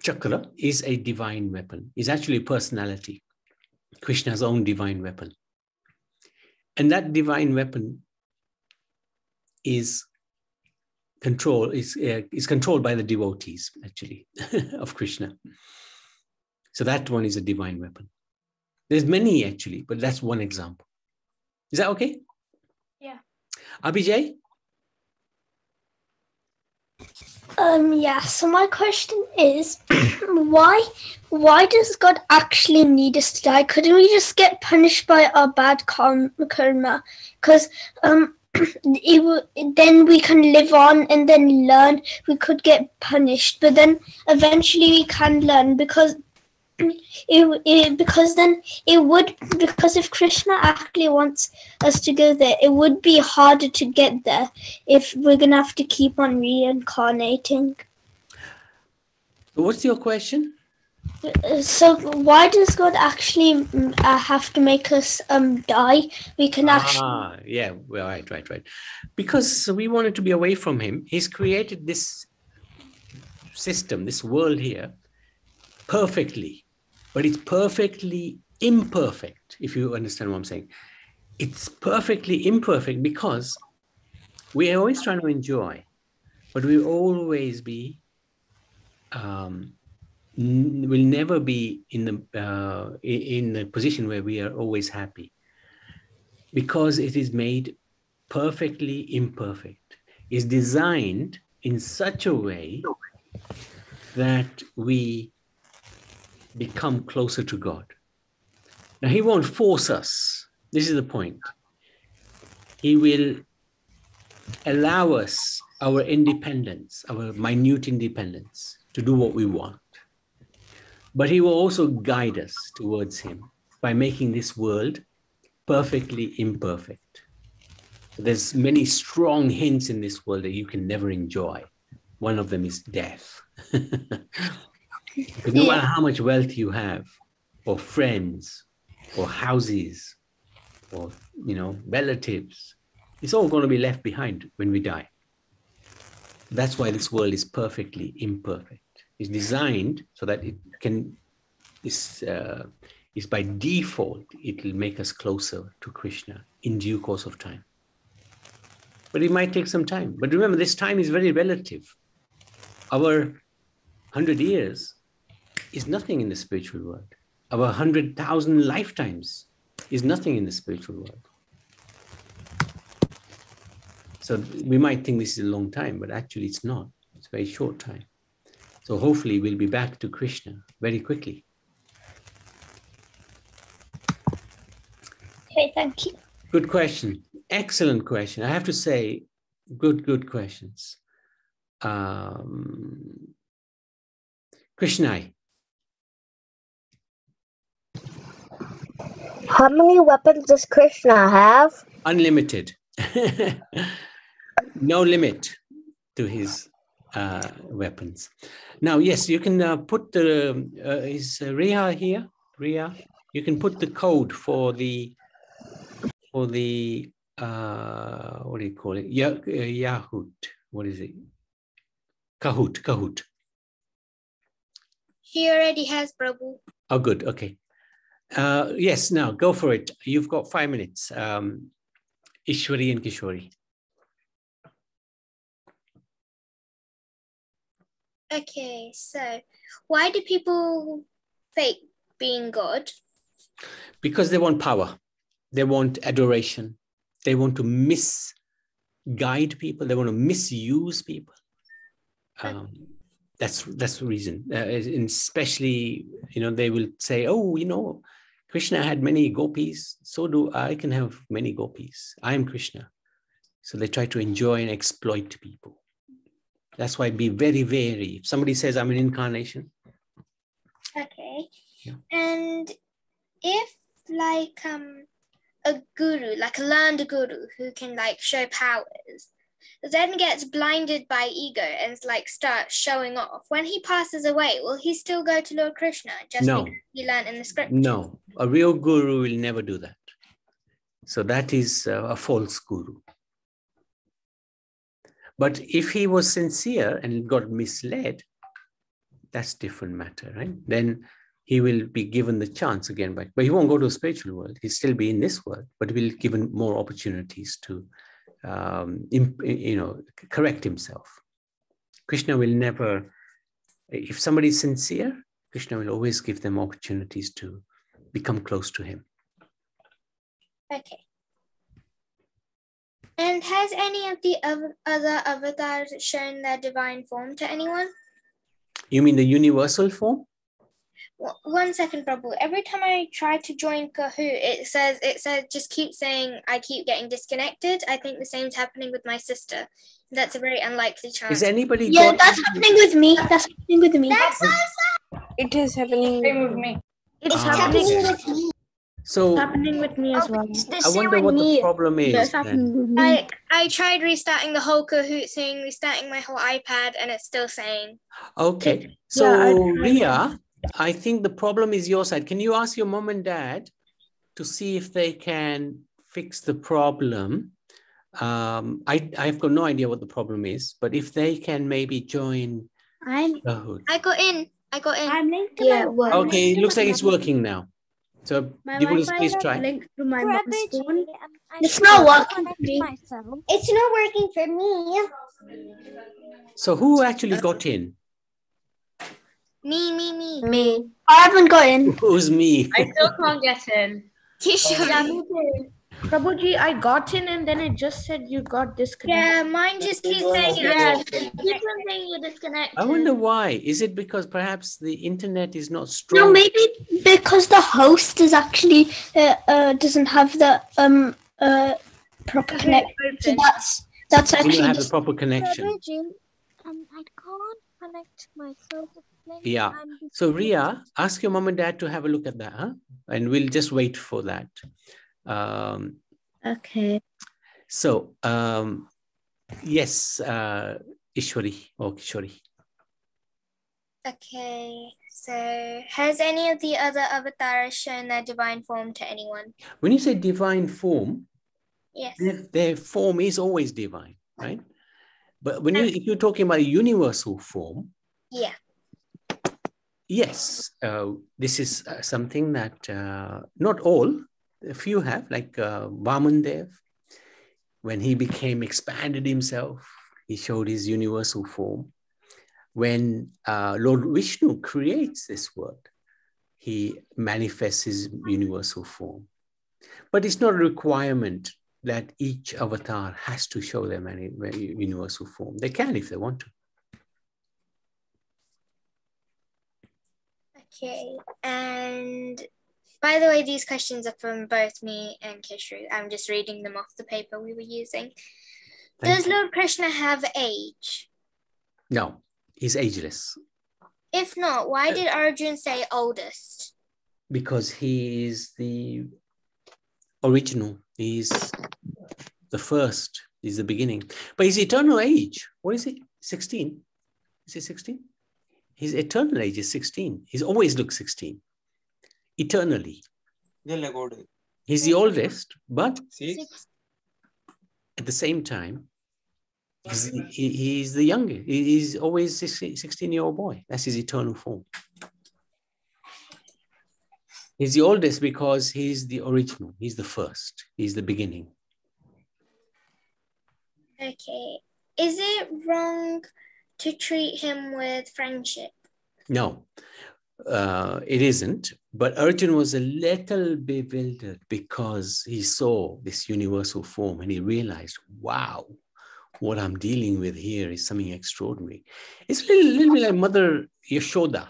Chakra is a divine weapon. It's actually a personality. Krishna's own divine weapon. And that divine weapon is controlled by the devotees, actually, of Krishna. So that one is a divine weapon. There's many, actually, but that's one example. Is that okay? Yeah. Abhijay? Yeah, so my question is, why does God actually need us to die? Couldn't we just get punished by our bad karma? Because then we can live on and then learn. We could get punished, but then eventually we can learn because if Krishna actually wants us to go there, it would be harder to get there if we're gonna have to keep on reincarnating. What's your question? So why does God actually have to make us die? We can actually... Yeah, well, right. Because we wanted to be away from him. He's created this system, this world here, perfectly. But it's perfectly imperfect, if you understand what I'm saying. It's perfectly imperfect because we are always trying to enjoy, but we'll always be, will never be in the position where we are always happy, because it is made perfectly imperfect. It's designed in such a way that we become closer to God. Now, he won't force us. This is the point. He will allow us our independence, our minute independence, to do what we want. But he will also guide us towards him by making this world perfectly imperfect. There's many strong hints in this world that you can never enjoy. One of them is death. But no matter how much wealth you have, or friends, or houses, or relatives, it's all going to be left behind when we die. That's why this world is perfectly imperfect. It's designed so that it is by default, it will make us closer to Krishna in due course of time. But it might take some time. But remember, this time is very relative. Our 100 years is nothing in the spiritual world. Our 100,000 lifetimes is nothing in the spiritual world. So we might think this is a long time, but actually it's not. It's a very short time. So hopefully we'll be back to Krishna very quickly. Okay, thank you. Good question. Excellent question. I have to say, good questions. Krishna. How many weapons does Krishna have? Unlimited. No limit to his weapons. Now, yes, you can put the, is Riya here? Riya, you can put the code for the what do you call it? Yahoo. What is it? Kahoot. She already has, Prabhu. Oh, good. Okay. Yes, now go for it. You've got 5 minutes. Ishwari and Kishori. Okay, so why do people fake being God? Because they want power. They want adoration. They want to misguide people. They want to misuse people. That's the reason. And especially, they will say, oh, Krishna had many gopis. So do I. Can have many gopis. I am Krishna. So they try to enjoy and exploit people. That's why be very wary. If somebody says, I'm an incarnation. Okay. Yeah. And if like a guru, like a learned guru who can like show powers, then gets blinded by ego and like starts showing off, when he passes away, will he still go to Lord Krishna just because he learned in the script? No, a real guru will never do that. So that is a false guru. But if he was sincere and got misled, that's a different matter, right? Then he will be given the chance again, but he won't go to the spiritual world. He'll still be in this world, but he'll be given more opportunities to, correct himself. Krishna will never, if somebody is sincere, Krishna will always give them opportunities to become close to him. Okay. And has any of the other avatars shown their divine form to anyone? You mean the universal form? 1 second, Prabhu. Every time I try to join Kahoot, it says just keep saying I keep getting disconnected. I think the same's happening with my sister. That's a very unlikely chance. Is anybody? Yeah, that's happening with me. That's happening with me. That's also It is happening Same with me. It's happening with me. So It's happening with me as well. I wonder what the problem is. That's happening with me. I tried restarting the whole Kahoot thing, restarting my whole iPad, and it's still saying. Okay. So Ria, I think the problem is your side. Can you ask your mom and dad to see if they can fix the problem? I've got no idea what the problem is, but if they can maybe join Kahoot. I got in. I'm linked to Yeah, Okay, it looks like it's working now. So Devotee, please try. linked to my mom's phone. It's not working for me. It's not working for me. So who actually got in? Me. Me. I haven't got in. Who's me? I still can't get in. Kishori. Prabhuji, I got in and then it just said you got disconnected. Yeah, mine just keeps saying You're disconnected. I wonder why. Is it because perhaps the internet is not strong? No, maybe because the host is actually doesn't have the proper connection. So that's You don't actually have the proper connection. I can't connect myself. Yeah. So Ria, ask your mom and dad to have a look at that, huh? And we'll just wait for that. Okay. So yes, Ishwari or Kishori. Okay, so has any of the other avatars shown their divine form to anyone? When you say divine form, Yes. their form is always divine, right? But if you're talking about a universal form, Yeah. Yes, this is something that not all, a few have, like Vamandev. When he expanded himself, he showed his universal form. When Lord Vishnu creates this world, he manifests his universal form. But it's not a requirement that each avatar has to show their universal form. They can if they want to. Okay, and by the way, these questions are from both me and Kishru. I'm just reading them off the paper we were using. Does Lord Krishna have age? No, he's ageless. If not, why did Arjuna say oldest? Because he is the original. He's the first. He's the beginning. But his eternal age, what is it? 16? Is it 16? His eternal age is 16. He's always looked 16. Eternally. He's the oldest, but at the same time, he's the youngest. He's always a 16-year-old boy. That's his eternal form. He's the oldest because he's the original. He's the first. He's the beginning. Okay. Is it wrong to treat him with friendship? No, it isn't. But Arjuna was a little bewildered because he saw this universal form and he realized, wow, what I'm dealing with here is something extraordinary. It's a little bit like Mother Yashoda.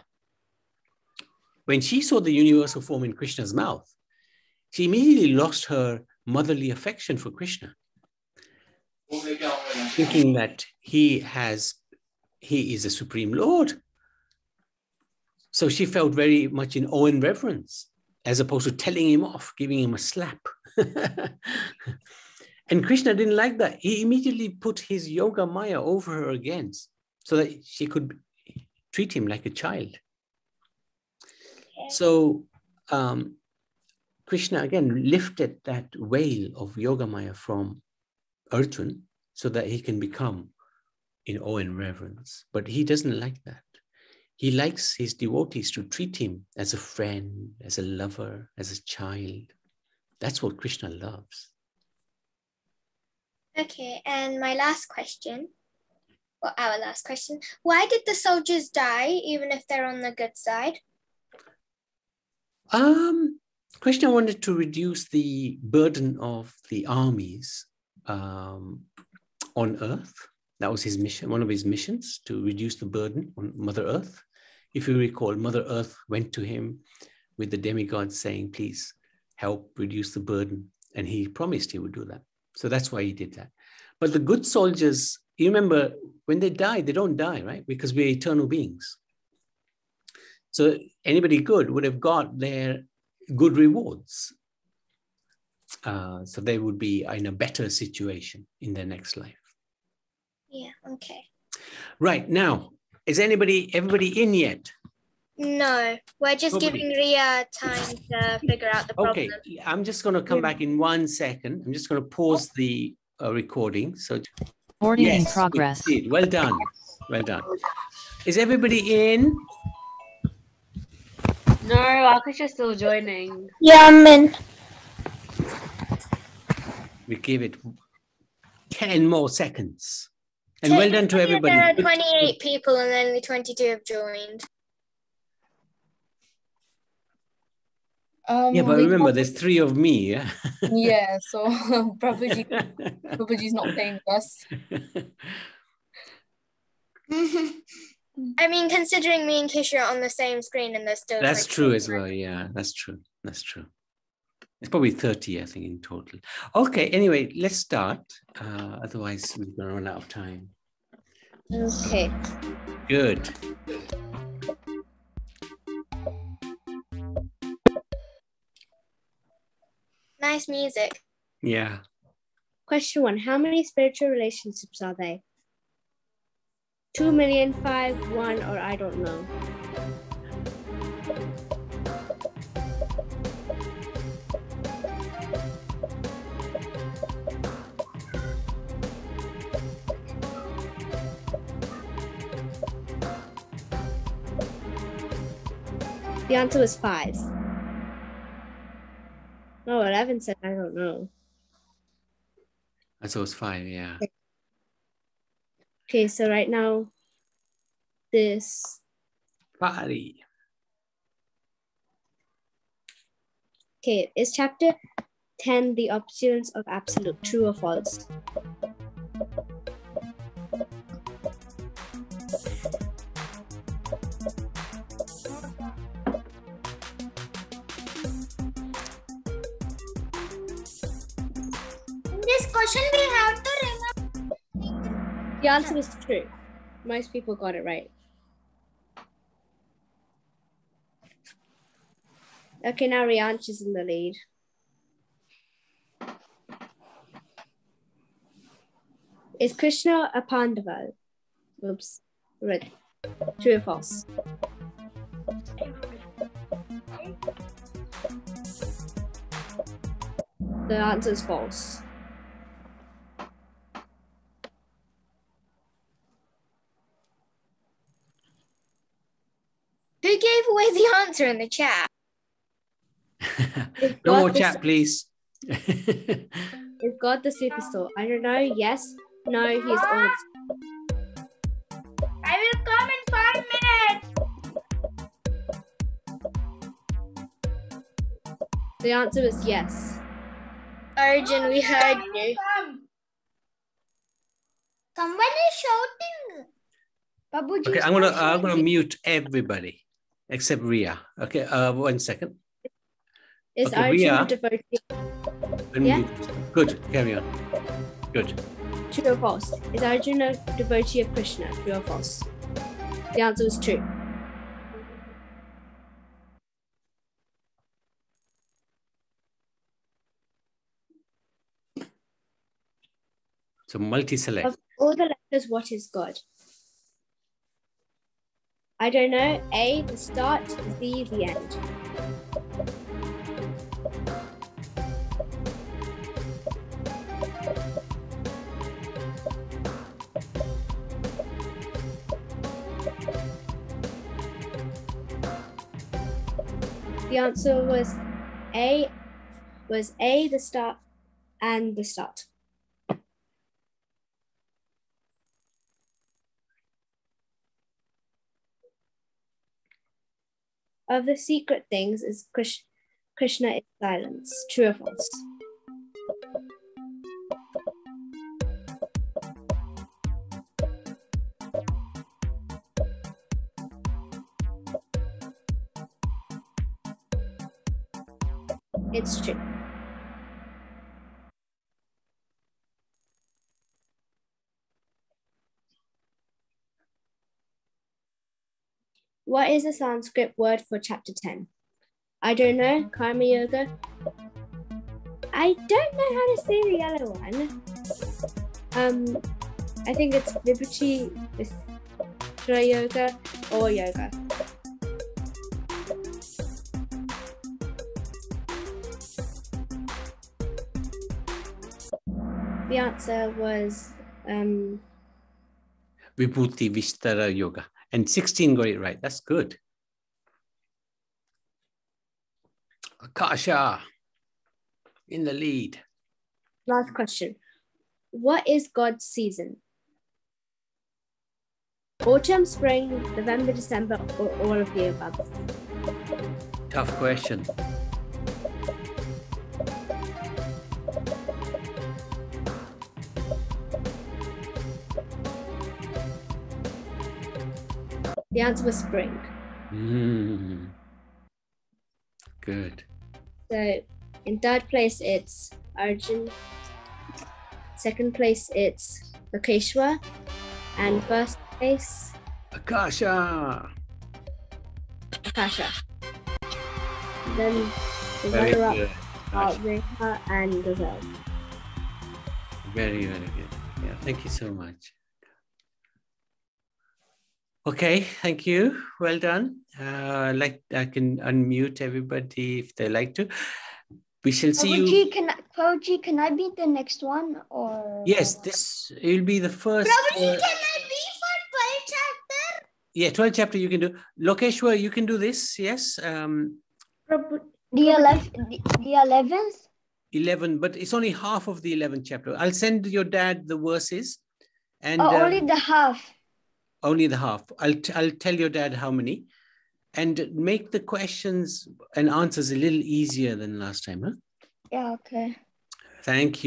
When she saw the universal form in Krishna's mouth, she immediately lost her motherly affection for Krishna, thinking that he is a supreme Lord. So she felt very much in awe and reverence, as opposed to telling him off, giving him a slap. And Krishna didn't like that. He immediately put his yoga maya over her again so that she could treat him like a child. So Krishna again lifted that veil of yoga maya from Arjuna so that he can become in awe and reverence. But he doesn't like that. He likes his devotees to treat him as a friend, as a lover, as a child. That's what Krishna loves. Okay, and my last question, or our last question, why did the soldiers die even if they're on the good side? Krishna wanted to reduce the burden of the armies on earth. That was his mission, one of his missions, to reduce the burden on Mother Earth. If you recall, Mother Earth went to him with the demigods saying, please help reduce the burden. And he promised he would do that. So that's why he did that. But the good soldiers, you remember, when they die, they don't die, right? Because we're eternal beings. So anybody good would have got their good rewards. So they would be in a better situation in their next life. Yeah, okay. Right, now, is everybody in yet? No, we're just giving Ria time to figure out the problem. Okay, I'm just going to come back in 1 second. I'm just going to pause the recording. So, recording in progress. Well done. Well done. Is everybody in? No, Akasha's still joining. Yeah, I'm in. We give it 10 more seconds. And well done to everybody. There are 28 people and only 22 have joined. Yeah, but remember, there's 3 of me. Yeah, yeah, so Prabhuji's not playing with us. I mean, considering me and Kisha are on the same screen and they're still... That's true as well, yeah, that's true. That's true. It's probably 30, I think, in total. Okay, anyway, let's start. Otherwise, we're going to run out of time. Okay. Good. Nice music. Yeah. Question 1. How many spiritual relationships are there? 2 million, 5, 1, or I don't know. The answer was 5. No, 11 said I don't know. Answer was 5, yeah. Okay, so right now, this. Party. Okay, is chapter 10 the opposites of absolute, true or false? This question we have to remember. The answer was true. Most people got it right. Okay, now Rianch is in the lead. Is Krishna a Pandava? Oops, right. True or false? The answer is false. Who gave away the answer in the chat? No more chat, please. Is God the super soul? I don't know. Yes. No, he is old. I will come in 5 minutes. The answer is yes. Arjun, we heard you. Someone is shouting. Babuji. Okay, I'm gonna mute everybody except Ria. Okay, 1 second. Is okay, Arjuna Ria, devotee? Yeah? Good, carry on. Good. True or false? Is Arjuna devotee of Krishna? True or false? The answer is true. So multi-select. Of all the letters, what is God? I don't know. A, the start. Z, the end. The answer was A, the start, and the start. Of the secret things is Krishna is silence. True or false? It's true. What is the Sanskrit word for chapter 10? I don't know. Karma Yoga. I don't know how to say the yellow one. I think it's Vibhuti, Vishra Yoga, or Yoga. The answer was Vibhuti Vishtara Yoga. And 16 got it right. That's good. Akasha in the lead. Last question. What is God's season? Autumn, spring, November, December, or all of the above? Tough question. The answer was spring. Good. So in third place, it's Arjun. Second place, it's Lokeshwar. And first place, Akasha. Akasha. Then the Very runner-up good. are Rekha and Gazelle. Very, very good. Yeah, thank you so much. Okay, thank you. Well done. I can unmute everybody if they like to. We shall see you. Prabhuji, can I be the next one or? Yes, this will be the first. Prabhuji, can I be for 12 chapter? Yeah, 12th chapter you can do. Lokeshwar, you can do this, yes? The 11th? 11, but it's only half of the 11th chapter. I'll send your dad the verses. And only the half. Only the half. I'll tell your dad how many. And make the questions and answers a little easier than last time, huh? Yeah, okay. Thank you.